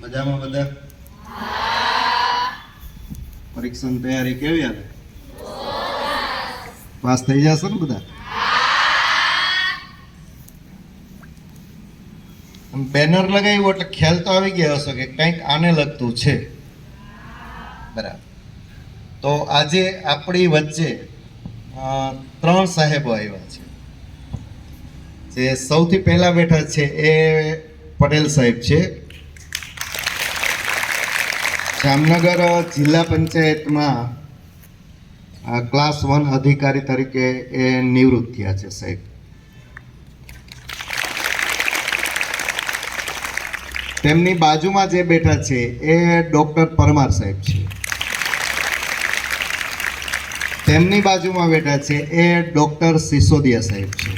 મજામાં બધા? પરીક્ષાની તૈયારી કેવી હાલે? પાસ થઈ જશો ને બધા? બેનર લગાવ્યું એટલે ખ્યાલ તો આવી ગયો હશે કે કંઈક આને લગતું છે, બરાબર. તો આજે આપણી વચ્ચે 3 સાહેબો આવ્યા છે. જે સૌથી પહેલા બેઠા છે એ પટેલ સાહેબ છે. જામનગર જિલ્લા પંચાયતમાં ક્લાસ 1 અધિકારી તરીકે એ નિવૃત્ત થયા છે સાહેબ. તેમની બાજુમાં જે બેઠા છે એ ડૉક્ટર પરમાર સાહેબ છે. તેમની બાજુમાં બેઠા છે એ ડૉક્ટર સિસોદિયા સાહેબ છે.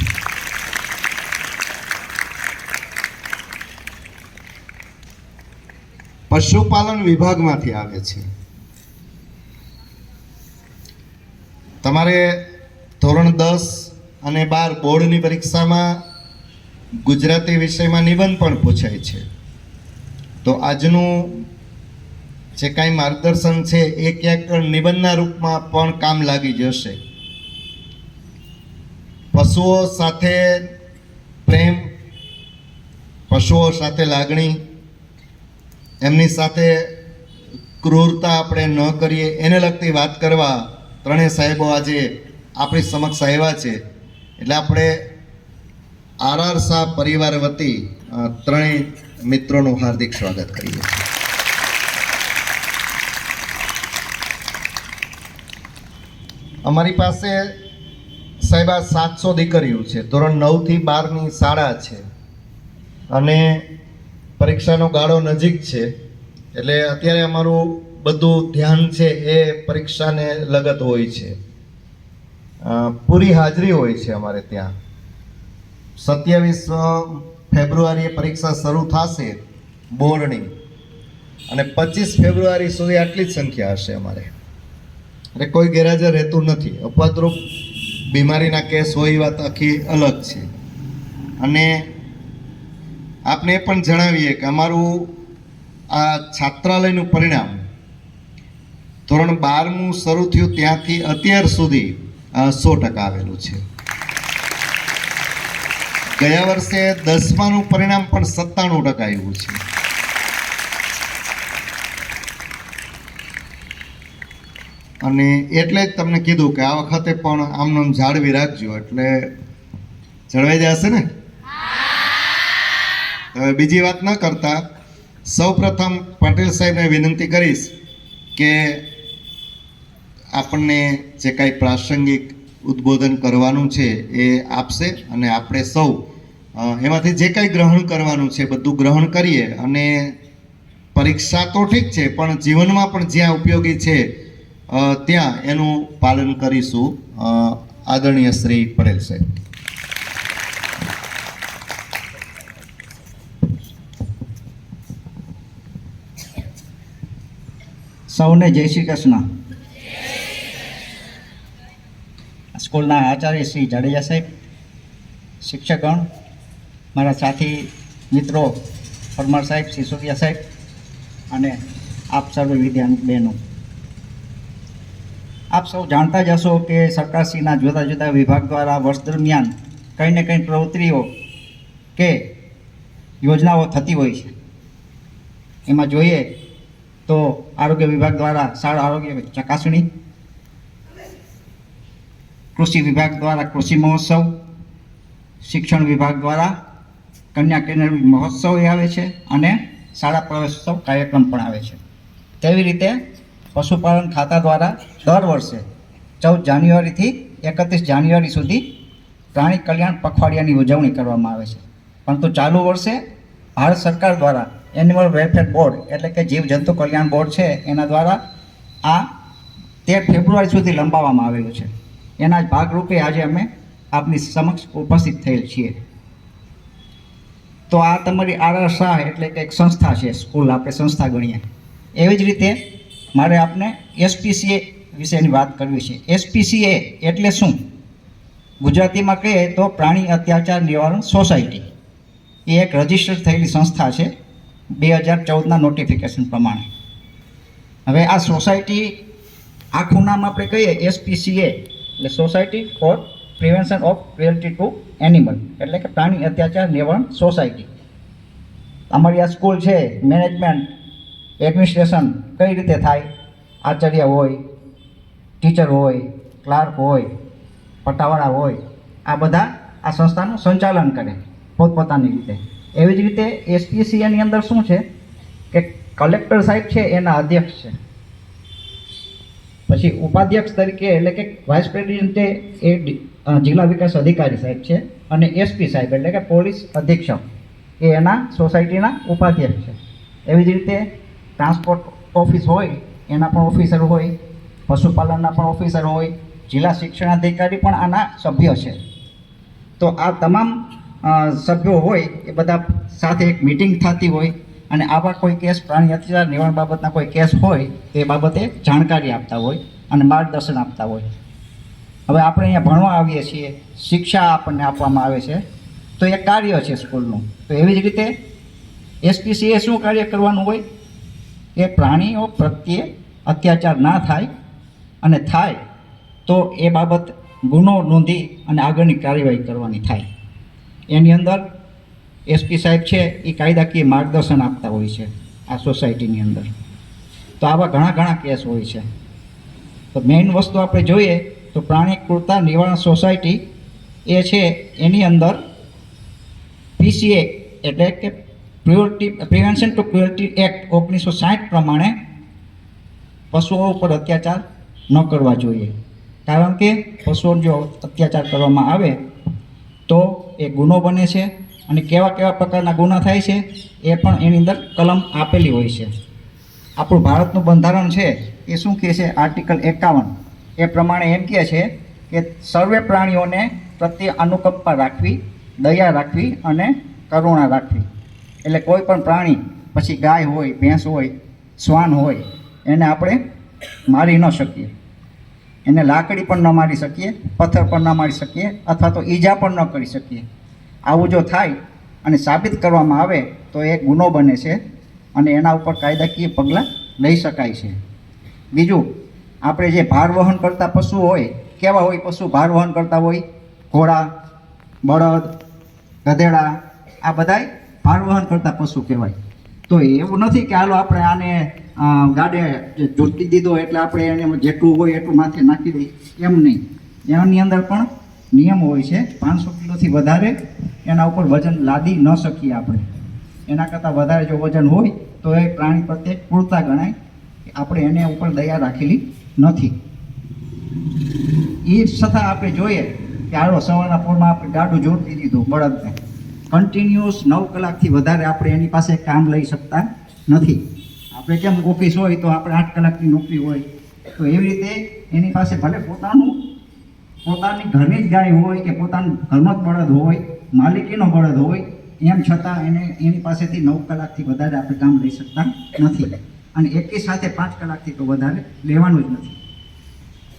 પશુપાલન વિભાગમાંથી આવે છે. તમારે ધોરણ 10 અને 12 બોર્ડની પરીક્ષામાં ગુજરાતી વિષયમાં નિબંધ પણ પૂછાય છે. તો આજનું જે કાંઈ માર્ગદર્શન છે એ ક્યાંક નિબંધના રૂપમાં પણ કામ લાગી જશે. પશુઓ સાથે પ્રેમ, પશુઓ સાથે લાગણી, એમની સાથે ક્રૂરતા આપણે ન કરીએ એને લગતી વાત કરવા ત્રણેય સાહેબો આજે આપણી સમક્ષ આવ્યા છે. એટલે આપણે આર શાહ પરિવાર વતી ત્રણેય મિત્રોનું હાર્દિક સ્વાગત કરીએ છીએ. અમારી પાસે સાહેબ આ 700 દીકરીઓ છે. ધોરણ 9 થી 12ની શાળા છે અને પરીક્ષાનો ગાળો નજીક છે. એટલે અત્યારે અમારું બધું ધ્યાન છે એ પરીક્ષાને લગત હોય છે. પૂરી હાજરી હોય છે અમારે ત્યાં. 27 ફેબ્રુઆરીએ પરીક્ષા શરૂ થશે બોર્ડની અને 25 ફેબ્રુઆરી સુધી આટલી જ સંખ્યા હશે અમારે. એટલે કોઈ ગેરહાજર રહેતું નથી. અપવાદરૂપ બીમારીના કેસ હોય એ વાત આખી અલગ છે. અને આપને પણ જણાવીએ કે અમારું આ છાત્રાલયનું પરિણામ ધોરણ 12મું શરૂ થયું ત્યાંથી અત્યાર સુધી 100% આવેલું છે. ગયા વર્ષે 10માનું પરિણામ પણ 97% આવ્યું છે. અને એટલે જ તમને કીધું કે આ વખતે પણ આમનું જાળવી રાખજો એટલે જળવાઈ જશે ને. હવે બીજી વાત ન કરતા સૌપ્રથમ પટેલ સાહેબને વિનંતી કરીશ કે આપણને જે કાંઈ પ્રાસંગિક ઉદ્બોધન કરવાનું છે એ આપશે અને આપણે સૌ એમાંથી જે કાંઈ ગ્રહણ કરવાનું છે બધું ગ્રહણ કરીએ અને પરીક્ષા તો ઠીક છે પણ જીવનમાં પણ જ્યાં ઉપયોગી છે ત્યાં એનું પાલન કરીશું. આદરણીય શ્રી પટેલ સાહેબ. સૌને જય શ્રી કૃષ્ણ. સ્કૂલના આચાર્ય શ્રી જાડેજા સાહેબ, શિક્ષકગણ, મારા સાથી મિત્રો પરમાર સાહેબ, સિસોદિયા સાહેબ અને આપ સર્વે વિદ્યાર્થી બહેનો, આપ સૌ જાણતા જ હશો કે સરકારશ્રીના જુદા જુદા વિભાગ દ્વારા વર્ષ દરમિયાન કંઈ ને કંઈ પ્રવૃત્તિઓ કે યોજનાઓ થતી હોય છે. એમાં જોઈએ તો આરોગ્ય વિભાગ દ્વારા શાળા આરોગ્ય ચકાસણી, કૃષિ વિભાગ દ્વારા કૃષિ મહોત્સવ, શિક્ષણ વિભાગ દ્વારા કન્યા કેળવણી મહોત્સવ એ આવે છે અને શાળા પ્રવેશોત્સવ કાર્યક્રમ પણ આવે છે. તેવી રીતે પશુપાલન ખાતા દ્વારા દર વર્ષે 14 જાન્યુઆરીથી 31 જાન્યુઆરી સુધી પ્રાણી કલ્યાણ પખવાડિયાની ઉજવણી કરવામાં આવે છે. પરંતુ ચાલુ વર્ષે ભારત સરકાર દ્વારા એનિમલ વેલફેર બોર્ડ એટલે કે જીવજંતુ કલ્યાણ બોર્ડ છે એના દ્વારા આ 13 ફેબ્રુઆરી સુધી લંબાવવામાં આવેલું છે. એના જ ભાગરૂપે આજે અમે આપની સમક્ષ ઉપસ્થિત થયેલ છીએ. તો આ તમારી આર શાહ એટલે કે એક સંસ્થા છે, સ્કૂલ આપણે સંસ્થા ગણીએ. એવી જ રીતે મારે આપને એસપીસીએ વિશેની વાત કરવી છે. SPCA એટલે શું? ગુજરાતીમાં કહીએ તો પ્રાણી અત્યાચાર નિવારણ સોસાયટી. એ એક રજિસ્ટર થયેલી સંસ્થા છે 2014ના નોટિફિકેશન પ્રમાણે. હવે આ સોસાયટી આખું નામ આપણે કહીએ SPCA એટલે society for prevention of cruelty to animal, એટલે કે પ્રાણી અત્યાચાર નિવારણ સોસાયટી. અમારી આ સ્કૂલ છે, મેનેજમેન્ટ એડમિનિસ્ટ્રેશન કઈ રીતે થાય? આચાર્ય હોય, ટીચર હોય, ક્લાર્ક હોય, પટાવાળા હોય, આ બધા આ સંસ્થાનું સંચાલન કરે પોતપોતાની રીતે. એવી જ રીતે SPCAની અંદર શું છે કે કલેક્ટર સાહેબ છે એના અધ્યક્ષ છે, પછી ઉપાધ્યક્ષ તરીકે એટલે કે વાઇસ પ્રેસિડેન્ટે એ જિલ્લા વિકાસ અધિકારી સાહેબ છે, અને SP સાહેબ એટલે કે પોલીસ અધિક્ષક એ એના સોસાયટીના ઉપાધ્યક્ષ છે. એવી જ રીતે ટ્રાન્સપોર્ટ ઓફિસ હોય એના પણ ઓફિસર હોય, પશુપાલનના પણ ઓફિસર હોય, જિલ્લા શિક્ષણાધિકારી પણ આના સભ્ય છે. તો આ તમામ સભ્યો હોય એ બધા સાથે એક મિટિંગ થતી હોય અને આવા કોઈ કેસ પ્રાણી અત્યાચાર નિવારણ બાબતના કોઈ કેસ હોય તે બાબતે જાણકારી આપતા હોય અને માર્ગદર્શન આપતા હોય. હવે આપણે અહીંયા ભણવા આવીએ છીએ, શિક્ષા આપણને આપવામાં આવે છે, તો એ કાર્ય છે સ્કૂલનું. તો એવી જ રીતે SPCA શું કાર્ય કરવાનું હોય કે પ્રાણીઓ પ્રત્યે અત્યાચાર ના થાય, અને થાય તો એ બાબત ગુનો નોંધી અને આગળની કાર્યવાહી કરવાની થાય. એની અંદર SP સાહેબ છે એ કાયદાકીય માર્ગદર્શન આપતા હોય છે આ સોસાયટીની અંદર. તો આવા ઘણા કેસ હોય છે. તો મેઇન વસ્તુ આપણે જોઈએ તો પ્રાણી ક્રૂરતા નિવારણ સોસાયટી એ છે એની અંદર PCA એટલે કે પ્રિવેન્શન ટુ ક્રુએલ્ટી એક્ટ 1960 પ્રમાણે પશુઓ ઉપર અત્યાચાર ન કરવા જોઈએ. કારણ કે પશુઓ જો અત્યાચાર કરવામાં આવે તો એ ગુનો બને છે, અને કેવા પ્રકારના ગુના થાય છે એ પણ એની અંદર કલમ આપેલી હોય છે. આપણું ભારતનું બંધારણ છે એ શું કહે છે? આર્ટિકલ 51 એ પ્રમાણે એમ કહે છે કે સર્વે પ્રાણીઓને પ્રત્યે અનુકંપા રાખવી, દયા રાખવી અને કરુણા રાખવી. એટલે કોઈ પણ પ્રાણી, પછી ગાય હોય, ભેંસ હોય, શ્વાન હોય, એને આપણે મારી ન શકીએ, એને લાકડી પણ ન મારી શકીએ, પથ્થર પણ ન મારી શકીએ, અથવા તો ઈજા પણ ન કરી શકીએ. આવું જો થાય અને સાબિત કરવામાં આવે તો એ ગુનો બને છે અને એના ઉપર કાયદાકીય પગલાં લઈ શકાય છે. બીજું, આપણે જે ભાર વહન કરતા પશુ હોય, કેવા હોય પશુ ભાર વહન કરતા હોય? ઘોડા, બળદ, ગધેડા, આ બધાય ભાર વહન કરતા પશુ કહેવાય. તો એવું નથી કે હાલો આપણે આને ગાડે ઝૂંટી દીધો એટલે આપણે એને જેટલું હોય એટલું માથે નાખી દઈએ, એમ નહીં. એની અંદર પણ નિયમ હોય છે. 500 કિલોથી વધારે એના ઉપર વજન લાદી ન શકીએ આપણે. એના કરતાં વધારે જો વજન હોય તો એ પ્રાણી પ્રત્યે ક્રૂરતા ગણાય. આપણે એને ઉપર દયા રાખેલી નથી. એ છતાં આપણે જોઈએ કે હાલો સવારના પોરમાં આપણે ગાડું જોડતી દીધું બળદને, કન્ટિન્યુઅસ 9 કલાકથી વધારે આપણે એની પાસે કામ લઈ શકતા નથી. આપણે કેમ ઓફિસ હોય તો આપણે 8 કલાકની નોકરી હોય, તો એવી રીતે એની પાસે ભલે પોતાની ઘરની જ ગાય હોય કે પોતાનું ઘરનો જ બળદ હોય, માલિકીનો બળદ હોય, એમ છતાં એની પાસેથી 9 કલાકથી વધારે આપણે કામ લઈ શકતા નથી, અને એકી સાથે 5 કલાકથી તો વધારે લેવાનું જ નથી.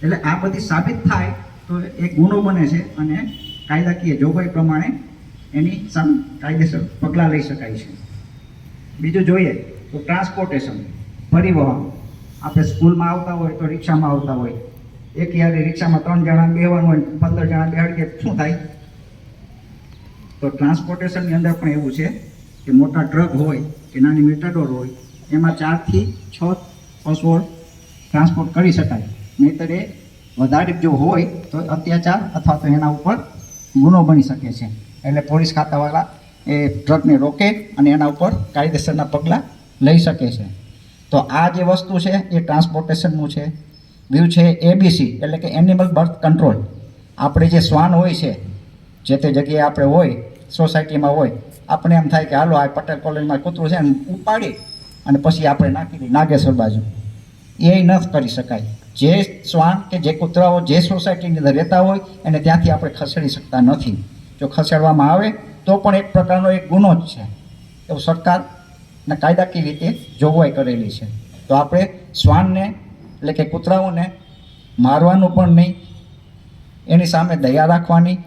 એટલે આ બધી સાબિત થાય તો એક ગુનો બને છે અને કાયદાકીય જોગવાઈ પ્રમાણે એની સામે કાયદેસર પગલાં લઈ શકાય છે. બીજું જોઈએ તો ટ્રાન્સપોર્ટેશન, પરિવહન. આપણે સ્કૂલમાં આવતા હોય તો રિક્ષામાં આવતા હોય, એક યારે રિક્ષામાં 3 જણા બેહવાનું હોય, 15 જણા બેહાડીએ શું થાય? તો ટ્રાન્સપોર્ટેશનની અંદર પણ એવું છે કે મોટા ટ્રક હોય કે નાની મેટાડોર હોય, એમાં 4 થી 6 પશુઓ ટ્રાન્સપોર્ટ કરી શકાય. નહીંતર એ વધારે જો હોય તો અત્યાચાર અથવા તો એના ઉપર ગુનો બની શકે છે. એટલે પોલીસ ખાતાવાળા એ ટ્રકને રોકે અને એના ઉપર કાયદેસરના પગલાં લઈ શકે છે. તો આ જે વસ્તુ છે એ ટ્રાન્સપોર્ટેશનનું છે. બીજું છે ABC એટલે કે એનિમલ બર્થ કંટ્રોલ. આપણે જે શ્વાન હોય છે, જે તે જગ્યાએ આપણે હોય, સોસાયટીમાં હોય, આપણે એમ થાય કે હાલો આ પટેલ કોલોનીમાં કૂતરું છે ને ઉપાડી અને પછી આપણે નાખી દઈએ નાગેશ્વર બાજુ. એ ન કરી શકાય. જે શ્વાન કે જે કૂતરાઓ જે સોસાયટીની અંદર રહેતા હોય એને ત્યાંથી આપણે ખસેડી શકતા નથી. જો ખસેડવામાં આવે તો પણ એક પ્રકારનો એક ગુનો જ છે. એવું સરકારના કાયદાકીય રીતે જોગવાઈ કરેલી છે. તો આપણે શ્વાનને એટલે કે કૂતરાઓને મારવાનું પણ નહીં, એની સામે દયા રાખવાની.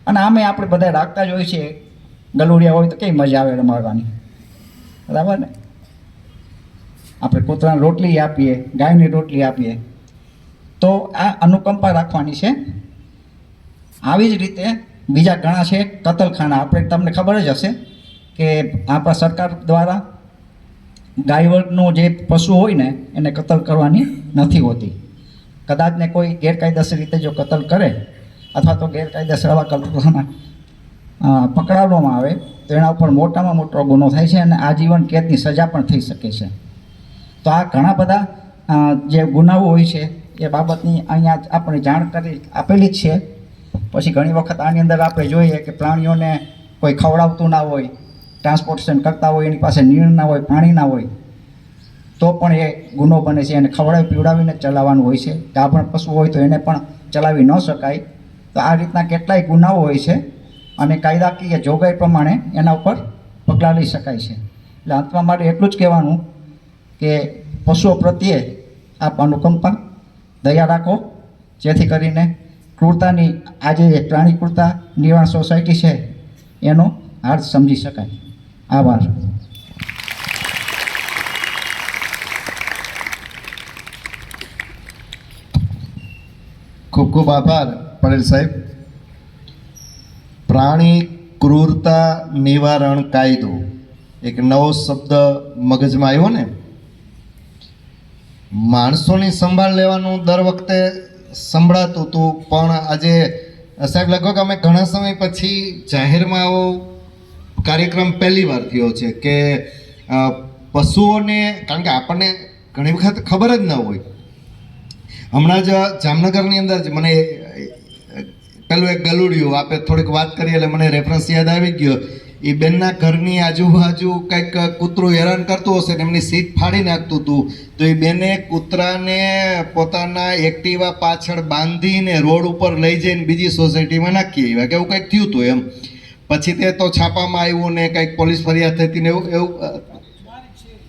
અને આમે આપણે બધા રાખતા જ હોય છે, ગલુડિયા હોય તો કેવી મજા આવે રમાડવાની, બરાબર ને? આપણે કૂતરાને રોટલી આપીએ, ગાયની રોટલી આપીએ, તો આ અનુકંપા રાખવાની છે. આવી જ રીતે બીજા ઘણા છે કતલખાના. આપણે તમને ખબર જ હશે કે આપણા સરકાર દ્વારા ગાય વર્ગનું જે પશુ હોય ને એને કતલ કરવાની નથી હોતી. કદાચ ને કોઈ ગેરકાયદેસર રીતે જો કતલ કરે અથવા તો ગેરકાયદેસર આવા કતલખાના પકડાવવામાં આવે તો એના ઉપર મોટામાં મોટો ગુનો થાય છે અને આજીવન કેદની સજા પણ થઈ શકે છે. તો આ ઘણા બધા જે ગુનાઓ હોય છે એ બાબતની અહીંયા આપણે જાણકારી આપેલી જ છે. પછી ઘણી વખત આની અંદર આપણે જોઈએ કે પ્રાણીઓને કોઈ ખવડાવતું ના હોય, ટ્રાન્સપોર્ટેશન કરતા હોય, એની પાસે નીણ ના હોય, પાણી ના હોય, તો પણ એ ગુનો બને છે. એને ખવડાવી પીવડાવીને ચલાવવાનું હોય છે. ગાભણ પશુ હોય તો એને પણ ચલાવી ન શકાય. તો આ રીતના કેટલાય ગુનાઓ હોય છે અને કાયદાકીય જોગવાઈ પ્રમાણે એના ઉપર પગલાં લઈ શકાય છે. એટલે અંતમાં મારે એટલું જ કહેવાનું કે પશુઓ પ્રત્યે આપ અનુકંપા, દયા રાખો, જેથી કરીને ક્રૂરતાની આજે પ્રાણી ક્રૂરતા નિવારણ સોસાયટી છે એનો અર્થ સમજી શકાય. આભાર. ખૂબ ખૂબ આભાર પટેલ સાહેબ. પ્રાણી ક્રૂરતા નિવારણ કાયદો એક નવો શબ્દ મગજમાં આવ્યો ને. માણસોની સંભાળ લેવાનું દર વખતે સંભળાતું હતું, પણ આજે સાહેબ લગભગ અમે ઘણા સમય પછી જાહેરમાં આવો કાર્યક્રમ પહેલી વાર થયો છે કે પશુઓને, કારણ કે આપણને ઘણી વખત ખબર જ ન હોય. હમણાં જ જામનગરની અંદર જ મને પેલું એક ગલુડિયું આપણે થોડીક વાત કરી એટલે મને રેફરન્સ યાદ આવી ગયો. એ બેનના ઘરની આજુબાજુ કંઈક કૂતરું હેરાન કરતું હશે ને એમની સીટ ફાડી નાખતું હતું, તો એ બેને કૂતરાને પોતાના એક્ટિવા પાછળ બાંધીને રોડ ઉપર લઈ જઈને બીજી સોસાયટીમાં નાખી આવ્યા કે એવું કંઈક થયું હતું એમ. પછી તે તો છાપામાં આવ્યું ને કંઈક પોલીસ ફરિયાદ થતી ને એવું.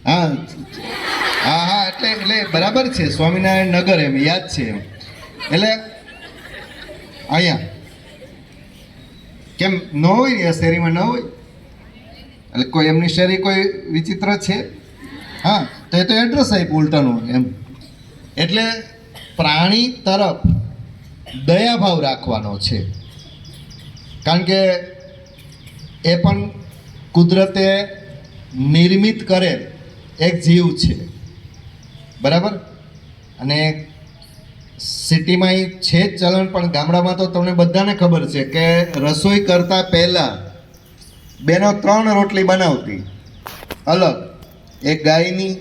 હા હા હા એટલે બરાબર છે, સ્વામિનારાયણ નગર એમ યાદ છે એમ. એટલે અહીંયા કેમ ન હોય, શેરીમાં ન હોય? એટલે કોઈ એમની શેરી કોઈ વિચિત્ર છે? હા, તો એ તો એડ્રેસ આપ્યું ઉલટાનું એમ. એટલે પ્રાણી તરફ દયાભાવ રાખવાનો છે, કારણ કે એ પણ કુદરતે નિર્મિત કરે એક જીવ છે, બરાબર? અને સિટીમાં એ છે જ ચલણ, પણ ગામડામાં તો તમને બધાને ખબર છે કે રસોઈ કરતાં પહેલાં બેનો 3 રોટલી બનાવતી અલગ, એક ગાયની,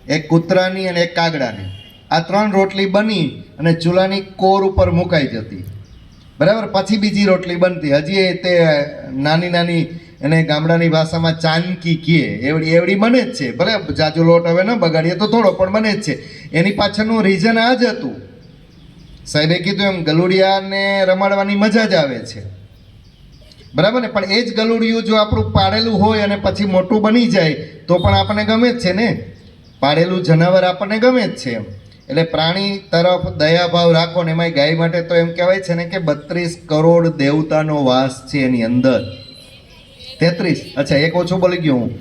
એક કૂતરાની અને એક કાગડાની. આ 3 રોટલી બની અને ચૂલાની કોર ઉપર મુકાઈ જતી, બરાબર? પછી બીજી રોટલી બનતી, હજી તે નાની નાની, એને ગામડાની ભાષામાં ચાનકી કહે, એવડી બને જ છે. ભલે જાજો લોટ હવે ન બગાડીએ તો થોડો, પણ બને જ છે. એની પાછળનું રીઝન આ જ હતું. સાહેબે કીધું એમ ગલુડિયાને રમાડવાની મજા જ આવે છે, બરાબર ને? પણ એ જ ગલુડિયું જો આપણું પાડેલું હોય અને પછી મોટું બની જાય તો પણ આપણને ગમે જ છે ને. પાડેલું જનાવર આપણને ગમે જ છે એમ. એટલે પ્રાણી તરફ દયાભાવ રાખો ને. એમાંય ગાય માટે તો એમ કહેવાય છે ને કે 32 કરોડ દેવતાનો વાસ છે એની અંદર. 33, અચ્છા એક ઓછું બોલી ગયો હું.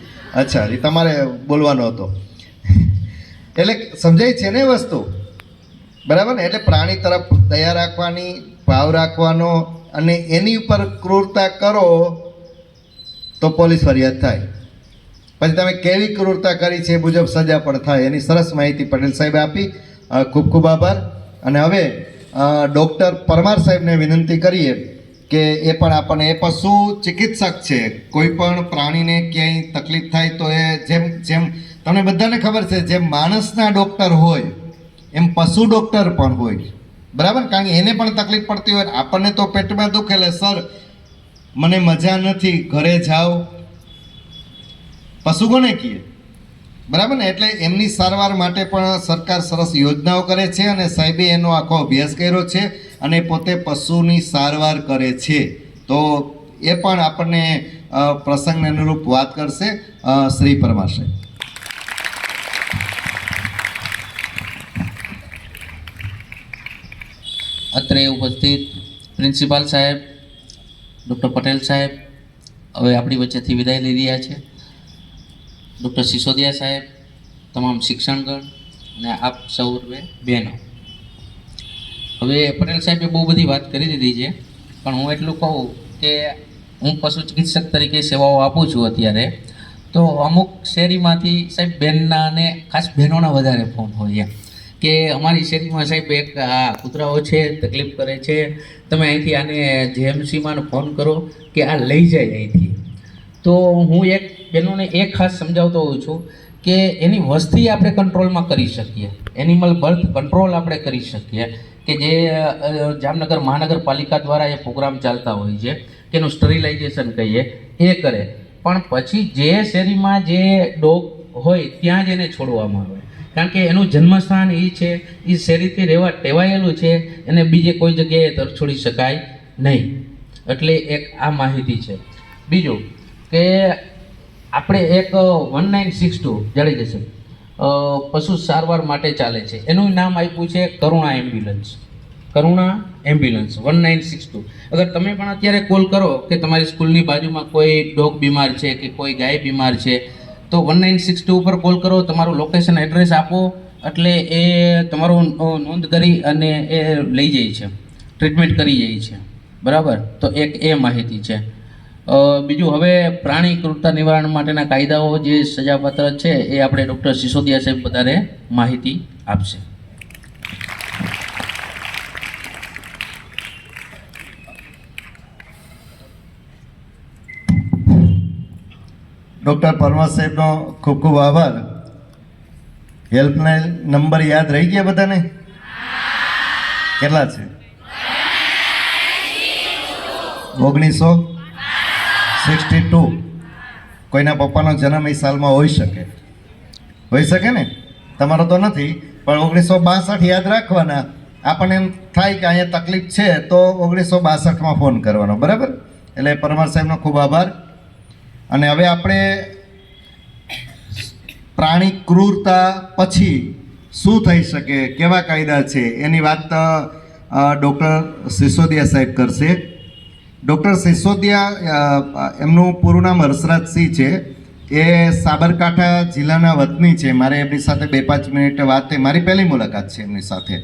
અચ્છા, એ તમારે બોલવાનો હતો. એટલે સમજાય છે ને વસ્તુ, બરાબર ને? એટલે પ્રાણી તરફ દયા રાખવાની, ભાવ રાખવાનો, અને એની ઉપર ક્રૂરતા કરો તો પોલીસ ફરિયાદ થાય. પછી તમે કેવી ક્રૂરતા કરી છે એ મુજબ સજા પણ થાય. એની સરસ માહિતી પટેલ સાહેબે આપી. ખૂબ ખૂબ આભાર. અને હવે ડૉક્ટર પરમાર સાહેબને વિનંતી કરીએ કે એ પણ આપણને, એ પશુ ચિકિત્સક છે. કોઈ પણ પ્રાણીને ક્યાંય તકલીફ થાય તો એ જેમ તમને બધાને ખબર છે, જેમ માણસના ડૉક્ટર હોય એમ પશુ ડૉક્ટર પણ હોય, બરાબર? કારણ કે એને પણ તકલીફ પડતી હોય. આપણને તો પેટમાં દુખે એટલે સર મને મજા નથી, ઘરે જાઓ. પશુ કોને કહીએ, બરાબર ને? એટલે એમની સારવાર માટે પણ સરકાર સરસ યોજનાઓ કરે છે અને સાહેબે એનો આખો અભ્યાસ કર્યો છે અને પોતે પશુની સારવાર કરે છે. તો એ પણ આપણને પ્રસંગને અનુરૂપ વાત કરશે શ્રી પરમાર સાહેબ. અત્રે ઉપસ્થિત પ્રિન્સિપાલ સાહેબ, ડૉક્ટર પટેલ સાહેબ હવે આપણી વચ્ચેથી વિદાય લઈ રહ્યા છે, ડૉક્ટર સિસોદિયા સાહેબ, તમામ શિક્ષણગણ અને આપ સૌએ બહેનો. હવે પટેલ સાહેબે બહુ બધી વાત કરી દીધી છે, પણ હું એટલું કહું કે હું પશુ ચિકિત્સક તરીકે સેવાઓ આપું છું અત્યારે, તો અમુક શેરીમાંથી સાહેબ બહેનના અને ખાસ બહેનોના વધારે ફોન હોય એમ કે અમારી શેરીમાં સાહેબ એક આ કૂતરાઓ છે, તકલીફ કરે છે, તમે અહીંથી આને જેએમસીમાં ફોન કરો કે આ લઈ જાય અહીંથી. તો હું એક બહેનોને એક ખાસ સમજાવતો હોઉં છું કે એની વસ્તી આપણે કંટ્રોલમાં કરી શકીએ, એનિમલ બર્થ કંટ્રોલ આપણે કરી શકીએ, કે જે જામનગર મહાનગરપાલિકા દ્વારા એ પ્રોગ્રામ ચાલતા હોય છે કે એનું સ્ટરીલાઇઝેશન કહીએ એ કરે, પણ પછી જે શેરીમાં જે ડોગ હોય ત્યાં જ એને છોડવામાં આવે, કારણ કે એનું જન્મસ્થાન એ છે, એ શેરીથી રહેવા ટેવાયેલું છે, એને બીજે કોઈ જગ્યાએ તરછોડી શકાય નહીં. એટલે એક આ માહિતી છે. બીજું કે આપણે એક 1962 જાણી જશે પશુ સારવાર માટે ચાલે છે, એનું નામ આપ્યું છે કરુણા એમ્બ્યુલન્સ. કરુણા એમ્બ્યુલન્સ 1962. અગર તમે પણ અત્યારે કોલ કરો કે તમારી સ્કૂલની બાજુમાં કોઈ ડોગ બીમાર છે કે કોઈ ગાય બીમાર છે, તો 1962 ઉપર કોલ કરો, તમારું લોકેશન એડ્રેસ આપો, એટલે એ તમારું નોંધ કરી અને એ લઈ જાય છે, ટ્રીટમેન્ટ કરી જાય છે. બરાબર, તો એક એ માહિતી છે. બીજું હવે પ્રાણી ક્રૂરતા નિવારણ માટેના કાયદાઓ જે સજાપત્ર છે એ આપણે ડૉક્ટર સિસોદિયા સાહેબ વધારે માહિતી આપશે. ડૉક્ટર પરમાર સાહેબનો ખૂબ ખૂબ આભાર. હેલ્પલાઇન નંબર યાદ રહી ગયા બધાને? કેટલા છે? 1962. કોઈના પપ્પાનો જન્મ એ સાલમાં હોઈ શકે ને? તમારો તો નથી, પણ 1962 યાદ રાખવાના. આપણને એમ થાય કે અહીંયા તકલીફ છે તો 1962માં ફોન કરવાનો. બરાબર? એટલે પરમાર સાહેબનો ખૂબ આભાર. અને હવે આપણે પ્રાણી ક્રૂરતા પછી શું થઈ શકે, કેવા કાયદા છે એની વાત ડૉક્ટર સિસોદિયા સાહેબ કરશે. ડૉક્ટર સિસોદિયા એમનું પૂરું નામ હર્ષરાજસિંહ છે. એ સાબરકાંઠા જિલ્લાના વતની છે. મારે એમની સાથે 2-5 મિનિટ વાત થઈ, મારી પહેલી મુલાકાત છે એમની સાથે.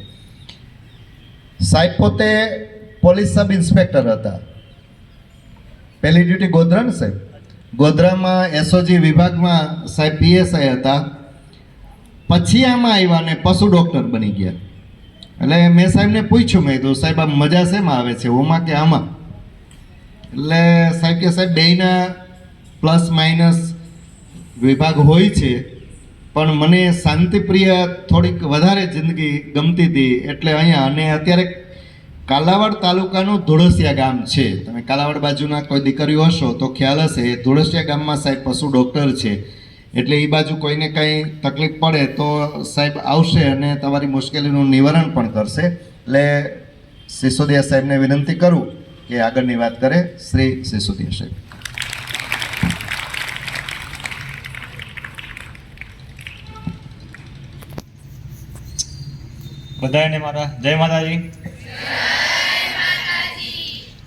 સાહેબ પોતે પોલીસ સબ ઇન્સ્પેક્ટર હતા. પહેલી ડ્યુટી ગોધરા ને સાહેબ? ગોધરામાં એસઓજી વિભાગમાં સાહેબ પીએસઆઈ હતા. પછી આમાં આવ્યા અને પશુ ડૉક્ટર બની ગયા. એટલે મેં સાહેબને પૂછ્યું, મેં કીધું સાહેબ આ મજા શેમાં આવે છે, ઓમાં કે આમાં? એટલે સાહેબ કે સાહેબ બેયના પ્લસ માઇનસ વિભાગ હોય છે, પણ મને શાંતિપ્રિય થોડીક વધારે જિંદગી ગમતી હતી એટલે અહીંયા. અને અત્યારે કાલાવાડ તાલુકાનું ધોળસિયા ગામ છે, તમે કાલાવાડ બાજુના કોઈ દીકરીઓ હશો તો ખ્યાલ હશે. ધોળસિયા ગામમાં સાહેબ પશુ ડૉક્ટર છે, એટલે એ બાજુ કોઈને કંઈ તકલીફ પડે તો સાહેબ આવશે અને તમારી મુશ્કેલીનું નિવારણ પણ કરશે. એટલે સિસોદિયા સાહેબને વિનંતી કરું કે આગળની વાત કરે. શ્રી સિસોદિયા સાહેબ. બધાને મારા જય માતાજી.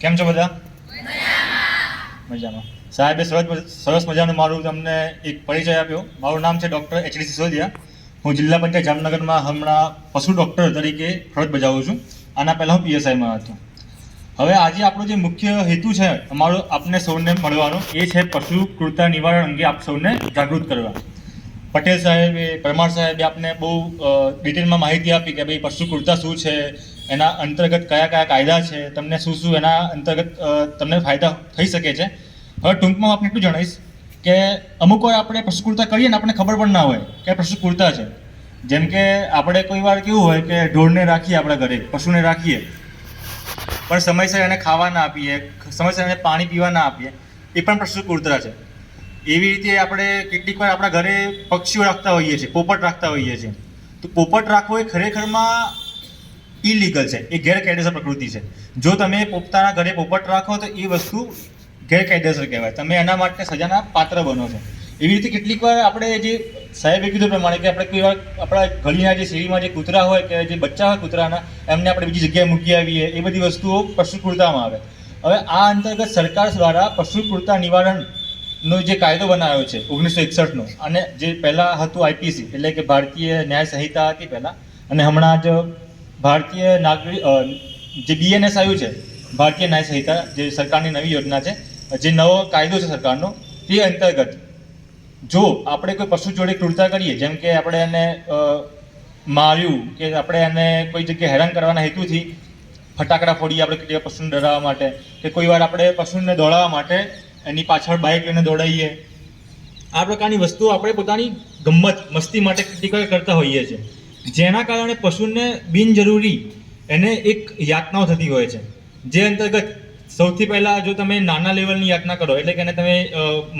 કેમ છો બધા? મજામાં. સાહેબે સરસ મજાનું મારું તમને એક પરિચય આપ્યો. મારું નામ છે ડૉક્ટર એચડી સિસોદિયા. હું જિલ્લા પંચાયત જામનગરમાં હમણાં પશુ ડૉક્ટર તરીકે ફરજ બજાવું છું. આના પહેલાં હું પીએસઆઈમાં હતો. હવે આજે આપણો જે મુખ્ય હેતુ છે અમારો આપને સૌને મળવાનો, એ છે પશુ ક્રૂરતા નિવારણ અંગે આપ સૌને જાગૃત કરવા. પટેલ સાહેબે, પરમાર સાહેબે આપને બહુ ડિટેલમાં માહિતી આપી કે ભાઈ પશુ ક્રૂરતા શું છે, એના અંતર્ગત કયા કયા કાયદા છે, તમને શું શું એના અંતર્ગત તમને ફાયદા થઈ શકે છે. હવે ટૂંકમાં આપણે એટલું જણાવીશ કે અમુક વાર આપણે પશુ ક્રૂરતા કરીએ ને આપણને ખબર પણ ના હોય કે પશુ ક્રૂરતા છે. જેમ કે આપણે કોઈ વાર કેવું હોય કે ઢોરને રાખીએ, આપણા ઘરે પશુને રાખીએ, પણ સમયસર એને ખાવા ના આપીએ, સમયસર એને પાણી પીવા ના આપીએ, એ પણ પશુ ક્રૂરતા છે. એવી રીતે આપણે કેટલીક વાર આપણા ઘરે પક્ષીઓ રાખતા હોઈએ છીએ, પોપટ રાખતા હોઈએ છીએ. તો પોપટ રાખવો એ ખરેખરમાં ઇલીગલ છે, એ ગેરકાયદેસર પ્રકૃતિ છે. જો તમે પોતાના ઘરે પોપટ રાખો તો એ વસ્તુ ગેરકાયદેસર કહેવાય, તમે એના માટે સજાના પાત્ર બનો છો. એવી રીતે કેટલીક વાર આપણે જે સાહેબે કીધું પ્રમાણે કે આપણે કોઈ વાર આપણા ગલીના જે શેરીમાં જે કૂતરા હોય કે જે બચ્ચા હોય કૂતરાના એમને આપણે બીજી જગ્યાએ મૂકી આવીએ, એ બધી વસ્તુઓ પશુ ક્રૂરતામાં આવે. હવે આ અંતર્ગત સરકાર દ્વારા પશુ ક્રૂરતા નિવારણનો જે કાયદો બનાવ્યો છે 1961નો, અને જે પહેલાં હતું આઈપીસી એટલે કે ભારતીય ન્યાય સંહિતા હતી પહેલાં, અને હમણાં જ ભારતીય નાગરિક જે BNS આવ્યું છે, ભારતીય ન્યાય સંહિતા, જે સરકારની નવી યોજના છે, જે નવો કાયદો છે સરકારનો, તે અંતર્ગત જો આપણે કોઈ પશુ જોડે ક્રૂરતા કરીએ, જેમ કે આપણે એને માર્યું કે આપણે એને કોઈ જગ્યાએ હેરાન કરવાના હેતુથી ફટાકડા ફોડીએ આપણે કેટલી વાર પશુને ડરાવવા માટે, કે કોઈ વાર આપણે પશુને દોડાવવા માટે એની પાછળ બાઇક લઈને દોડાવીએ, આ પ્રકારની વસ્તુઓ આપણે પોતાની ગમ્મત મસ્તી માટે કેટલીક વાર કરતા હોઈએ છીએ, જેના કારણે પશુને બિનજરૂરી એને એક યાતનાઓ થતી હોય છે. જે અંતર્ગત સૌથી પહેલાં જો તમે નાના લેવલની યાતના કરો, એટલે કે એને તમે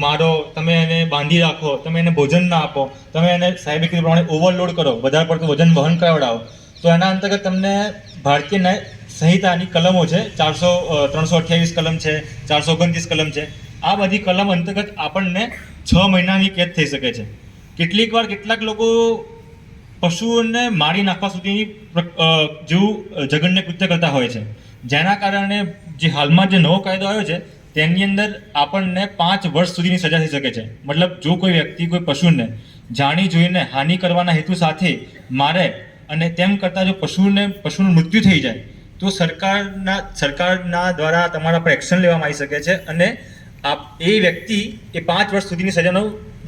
મારો, તમે એને બાંધી રાખો, તમે એને ભોજન ના આપો, તમે એને સાહેબે કીધું પ્રમાણે ઓવરલોડ કરો, વધારે પડતું વજન વહન કરાવડાવો, તો એના અંતર્ગત તમને ભારતીય ન્યાય સંહિતાની કલમો છે, 328 કલમ છે, 429 કલમ છે, આ બધી કલમ અંતર્ગત આપણને 6 મહિનાની કેદ થઈ શકે છે. કેટલીક વાર કેટલાક લોકો પશુઓને મારી નાખવા સુધીની જેવું જઘન્ય કૃત્ય કરતા હોય છે, જેના કારણે જે હાલમાં જે નવો કાયદો આવ્યો છે તેની અંદર આપણને 5 વર્ષ સુધીની સજા થઈ શકે છે. મતલબ જો કોઈ વ્યક્તિ કોઈ પશુને જાણી જોઈને હાનિ કરવાના હેતુ સાથે મારે અને તેમ કરતાં જો પશુનું મૃત્યુ થઈ જાય તો સરકારના દ્વારા તમારા પર એક્શન લેવામાં આવી શકે છે, અને એ વ્યક્તિ એ 5 વર્ષ સુધીની સજાનો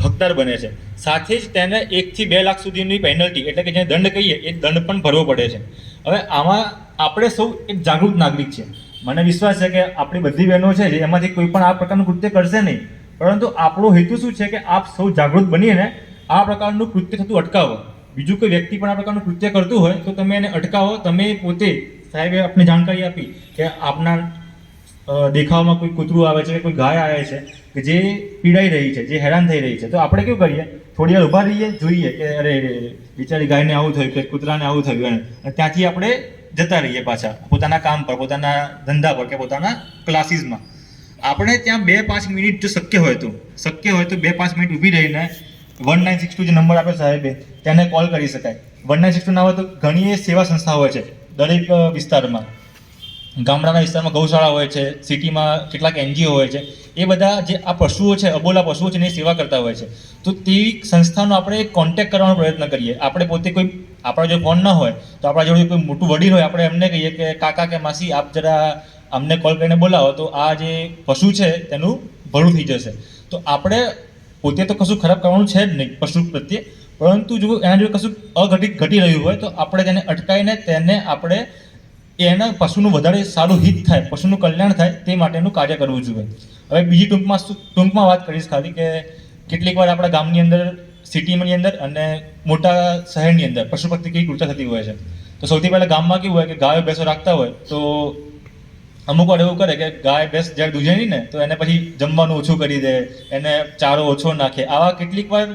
હકદાર બને છે. સાથે જ તેને 1 થી 2 લાખ સુધીની પેનલ્ટી, એટલે કે જેને દંડ કહીએ એ દંડ પણ ભરવો પડે છે. હવે આમાં આપણે સૌ એક જાગૃત નાગરિક છે. મને વિશ્વાસ છે કે આપણી બધી બહેનો છે જે એમાંથી કોઈ પણ આ પ્રકારનું કૃત્ય કરશે નહીં, પરંતુ આપણો હેતુ શું છે કે આપ સૌ જાગૃત બનીને આ પ્રકારનું કૃત્ય થતું અટકાવો. બીજું કોઈ વ્યક્તિ પણ આ પ્રકારનું કૃત્ય કરતું હોય તો તમે એને અટકાવો. તમે પોતે સાહેબે આપને જાણકારી આપી કે આપના દેખાવમાં કોઈ કૂતરું આવે છે કે કોઈ ગાય આવે છે કે જે પીડાઈ રહી છે, જે હેરાન થઈ રહી છે, તો આપણે કેવું કરીએ, થોડી વાર ઊભા રહીએ, જોઈએ કે અરે બિચારી ગાયને આવું થયું કે કૂતરાને આવું થયું, અને ત્યાંથી આપણે જતા રહીએ પાછા પોતાના કામ પર, પોતાના ધંધા પર કે પોતાના ક્લાસીસમાં. આપણે ત્યાં 2-5 મિનિટ જો શક્ય હોય તો 2-5 મિનિટ ઊભી રહીને 1962 જે નંબર આપ્યો સાહેબે તેને કોલ કરી શકાય. 1962 ના હોય તો ઘણી સેવા સંસ્થાઓ હોય છે દરેક વિસ્તારમાં, ગામડાના વિસ્તારમાં ગૌશાળા હોય છે, સિટીમાં કેટલાક NGO હોય છે, એ બધા જે આ પશુઓ છે, અબોલા પશુઓ છે, એની સેવા કરતા હોય છે. તો તેવી સંસ્થાનો આપણે કોન્ટેક્ટ કરવાનો પ્રયત્ન કરીએ. આપણે પોતે કોઈ આપણા જો ફોન ના હોય તો આપણા જોડે કોઈ મોટું વડીલ હોય, આપણે એમને કહીએ કે કાકા કે માસી આપ જરા અમને કોલ કરીને બોલાવો, તો આ જે પશુ છે તેનું ભલું થઈ જશે. તો આપણે પોતે તો કશું ખરાબ કરવાનું છે જ નહીં પશુ પ્રત્યે, પરંતુ જો એના જોડે કશું ઘટી રહ્યું હોય તો આપણે તેને અટકાવીને તેને આપણે એના પશુનું વધારે સારું હિત થાય, પશુનું કલ્યાણ થાય તે માટેનું કાર્ય કરવું જોઈએ. હવે બીજી ટૂંકમાં વાત કરીશ ખાલી કે કેટલીક વાર આપણા ગામની અંદર, સિટીની અંદર અને મોટા શહેરની અંદર પશુ પ્રત્યે કેવી ક્રૂરતા થતી હોય છે. તો સૌથી પહેલાં ગામમાં કેવું હોય કે ગાયો ભેંસો રાખતા હોય તો અમુક વાર એવું કરે કે ગાય ભેંસ જ્યારે દૂધે નહીં ને તો એને પછી જમવાનું ઓછું કરી દે, એને ચારો ઓછો નાખે. આવા કેટલીક વાર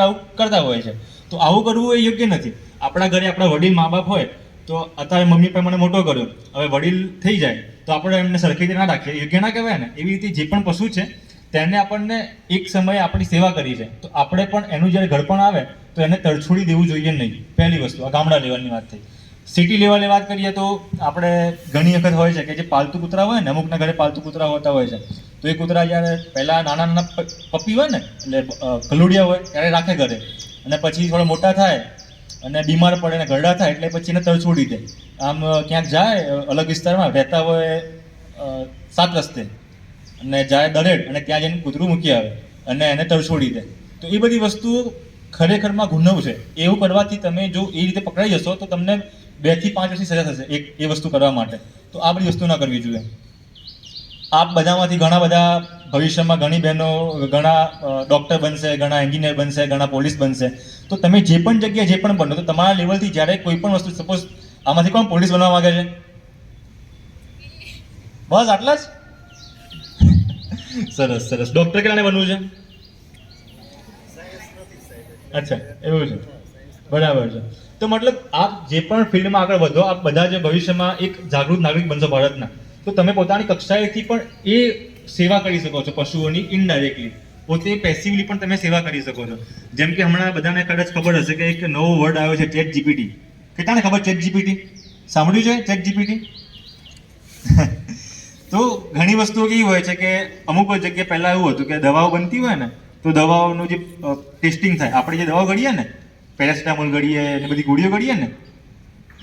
આવું કરતા હોય છે. તો આવું કરવું એ યોગ્ય નથી. આપણા ઘરે આપણા વડીલ મા બાપ હોય તો અત્યારે મમ્મી પપ્પાએ મને મોટો કર્યો, હવે વડીલ થઈ જાય તો આપણે એમને સરખી રીતે ના રાખીએ, યોગ્ય ના કહેવાય ને. એવી રીતે જે પણ પશુ છે તેને આપણને એક સમયે આપણી સેવા કરી છે, તો આપણે પણ એનું જ્યારે ઘડપણ આવે તો એને તડછોડી દેવું જોઈએ નહીં. પહેલી વસ્તુ આ ગામડા લેવલની વાત થઈ. સિટી લેવલે વાત કરીએ તો આપણે ઘણી વખત હોય છે કે જે પાલતુ કૂતરા હોય ને, અમુકના ઘરે પાલતુ કૂતરા હોતા હોય છે, તો એ કૂતરા જ્યારે પહેલાં નાના પપ્પી હોય ને, એટલે ગલુડિયા હોય ત્યારે રાખે ઘરે, અને પછી થોડા મોટા થાય અને બીમાર પડે ને ગરડા થાય એટલે પછી એને તરછોડી દે. આમ ક્યાંક જાય અલગ વિસ્તારમાં રહેતા હોય 7 રસ્તે અને જાય દરેડ અને ત્યાં જઈને કૂતરું મૂકી આવે અને એને તરછોડી દે. તો એ બધી વસ્તુઓ ખરેખરમાં ગુનો છે. એવું કરવાથી તમે જો એ રીતે પકડાઈ જશો તો તમને 2 થી 5 વર્ષની સજા થશે એ વસ્તુ કરવા માટે. તો આ બધી વસ્તુ ના કરવી જોઈએ. આપ બધામાંથી ઘણા બધા ભવિષ્યમાં ઘણી બહેનો ઘણા ડૉક્ટર બનશે, ઘણા એન્જિનિયર બનશે, ઘણા પોલીસ બનશે. તો તમે જે પણ જગ્યાએ જે પણ બનો તો તમારા લેવલથી જ્યારે કોઈ પણ વસ્તુ, સપોઝ આમાંથી કોણ પોલીસ બનવા માંગે છે? બસ આટલા જ. સરસ. ડૉક્ટર કેટલાને બનવું છે? અચ્છા, એવું છે, બરાબર છે. તો મતલબ આપ જે પણ ફિલ્ડમાં આગળ વધો, આપ બધા જે ભવિષ્યમાં એક જાગૃત નાગરિક બનશો ભારતના, તો તમે પોતાની કક્ષાએથી પણ એ સેવા કરી શકો છો પશુઓની ઇનડાયરેક્ટલી. પોતે પેસિવલી પણ તમે સેવા કરી શકો છો. જેમ કે હમણાં બધાને કદાચ ખબર હશે કે એક નવો વર્ડ આવ્યો છે ચેટ જીપીટી. કેટલાને ખબર ચેટ જીપીટી સાંભળ્યું છે ચેટ જીપીટી? તો ઘણી વસ્તુઓ કેવી હોય છે કે અમુક જગ્યાએ પહેલાં એવું હતું કે દવાઓ બનતી હોય ને તો દવાઓનું જે ટેસ્ટિંગ થાય, આપણે જે દવાઓ ગળીએ ને, પેરાસિટામોલ ગળીએ ને બધી ગોળીઓ ગળીએ ને,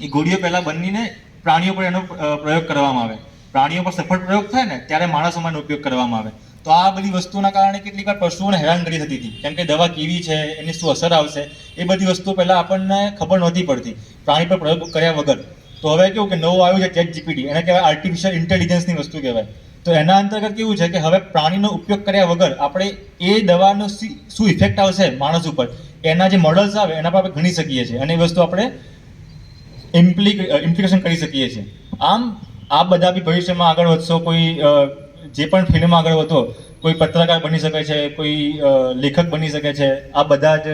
એ ગોળીઓ પહેલાં બનીને પ્રાણીઓ પર એનો પ્રયોગ કરવામાં આવે. પ્રાણીઓ પર સફળ પ્રયોગ થાય ને ત્યારે માણસોમાં એનો ઉપયોગ કરવામાં આવે. તો આ બધી વસ્તુઓના કારણે કેટલીક વાર પશુઓને હેરાન કરી થતી હતી, કેમ કે દવા કેવી છે, એની શું અસર આવશે, એ બધી વસ્તુઓ પહેલાં આપણને ખબર નહોતી પડતી પ્રાણી પર પ્રયોગ કર્યા વગર. તો હવે કેવું કે નવું આવ્યું છે ચેટ જીપીટી, એને કહેવાય આર્ટિફિશિયલ ઇન્ટેલિજન્સની વસ્તુ કહેવાય. તો એના અંતર્ગત કેવું છે કે હવે પ્રાણીનો ઉપયોગ કર્યા વગર આપણે એ દવાનો શું ઇફેક્ટ આવશે માણસ ઉપર, એના જે મોડલ્સ આવે એના પર આપણે ગણી શકીએ છીએ અને એ વસ્તુ આપણે ઇમ્પ્લિકેશન કરી શકીએ છીએ. આમ આ બધા બી ભવિષ્યમાં આગળ વધશો, કોઈ જે પણ ફિલ્ડમાં આગળ વધો, કોઈ પત્રકાર બની શકે છે, કોઈ લેખક બની શકે છે, આ બધા જ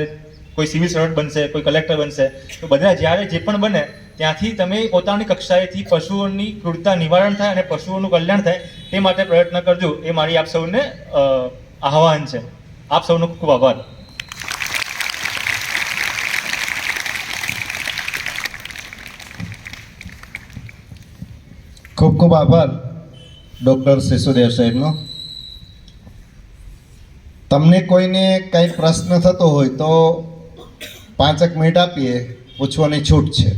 કોઈ સિવિલ સર્વન્ટ બનશે, કોઈ કલેક્ટર બનશે. તો બધા જ્યારે જે પણ બને ત્યાંથી તમે પોતાની કક્ષાએથી પશુઓની ક્રૂરતા નિવારણ થાય અને પશુઓનું કલ્યાણ થાય તે માટે પ્રયત્ન કરજો. એ મારી આપ સૌને આહ્વાન છે. આપ સૌનો ખૂબ ખૂબ આભાર. ખૂબ ખૂબ આભાર ડૉક્ટર સિસોદિયા સાહેબનો. તમને કોઈને કંઈ પ્રશ્ન થતો હોય તો 5 મિનિટ આપીએ, પૂછવાની છૂટ છે.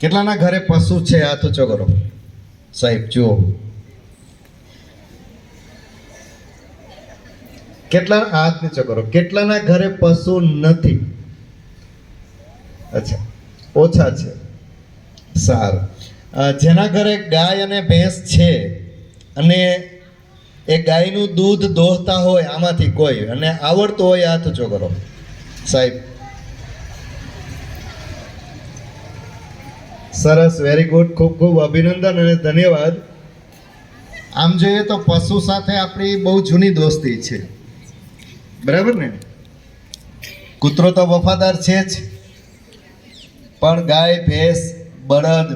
કેટલાના ઘરે પશુ છે? હાથ ઊંચો કરો સાહેબ, જુઓ. કેટલા? હાથ નીચો કરો. કેટલાના ઘરે પશુ નથી? અચ્છા, ઓછા છે. સારું. જેના ઘરે ગાય અને ભેંસ છે અને એ ગાયનું દૂધ દોહતા હોય આમાંથી કોઈ, અને આવડતું હોય, હાથ ઊંચો કરો સાહેબ. સરસ, વેરી ગુડ. ખૂબ ખૂબ અભિનંદન અને ધન્યવાદ. આમ જોઈએ તો પશુ સાથે આપણી બહુ જૂની દોસ્તી છે, બરાબર ને? કૂતરો તો વફાદાર છે જ, પણ ગાય, ભેંસ, બળદ,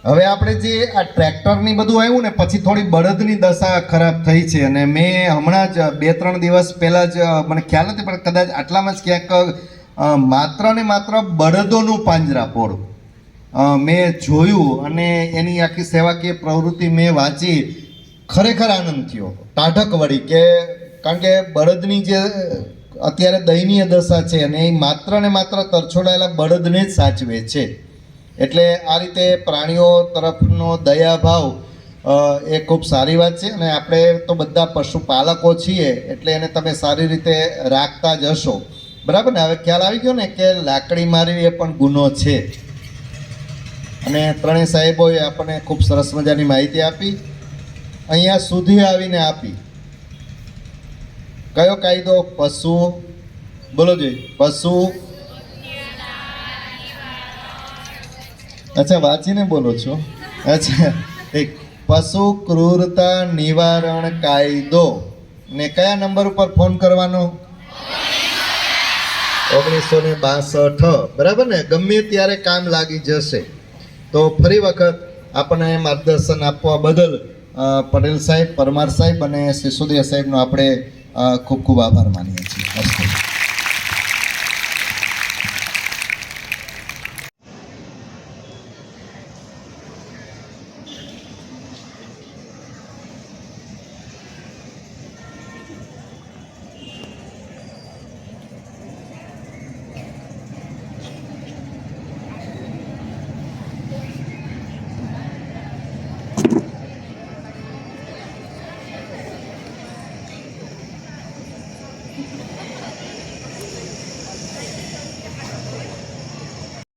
હવે આપણે જે આ ટ્રેક્ટરની બધું આવ્યું ને પછી થોડી બળદની દશા ખરાબ થઈ છે. અને મેં હમણાં જ 2-3 દિવસ પહેલાં જ, મને ખ્યાલ નથી પણ કદાચ આટલામાં જ ક્યાંક માત્ર ને માત્ર બળદોનું પાંજરાપોળ મેં જોયું અને એની આખી સેવાકીય પ્રવૃત્તિ મેં વાંચી. ખરેખર આનંદ થયો, ટાઢક વળી, કે કારણ કે બળદની જે અત્યારે દયનીય દશા છે અને એ માત્ર ને માત્ર તરછોડાયેલા બળદને જ સાચવે છે. એટલે આ રીતે પ્રાણીઓ તરફનો દયાભાવ એ ખૂબ સારી વાત છે. અને આપણે તો બધા પશુપાલકો છીએ એટલે એને તમે સારી રીતે રાખતા જ હશો, બરાબર ને? હવે ખ્યાલ આવી ગયો ને કે લાકડી મારવી એ પણ ગુનો છે. અને ત્રણેય સાહેબોએ આપણને ખૂબ સરસ મજાની માહિતી આપી, અહીંયા સુધી આવીને આપી. કયો કાયદો? પશુ, બોલો જોઈએ, પશુ. અચ્છા, વાંચીને બોલો છો? અચ્છા, એક પશુ ક્રૂરતા નિવારણ કાયદો. ને કયા નંબર ઉપર ફોન કરવાનો? 1962. બરાબર ને? ગમે ત્યારે કામ લાગી જશે. તો ફરી વખત આપણને માર્ગદર્શન આપવા બદલ પટેલ સાહેબ, પરમાર સાહેબ અને સિસોદિયા સાહેબનો આપણે ખૂબ ખૂબ આભાર માનીએ છીએ.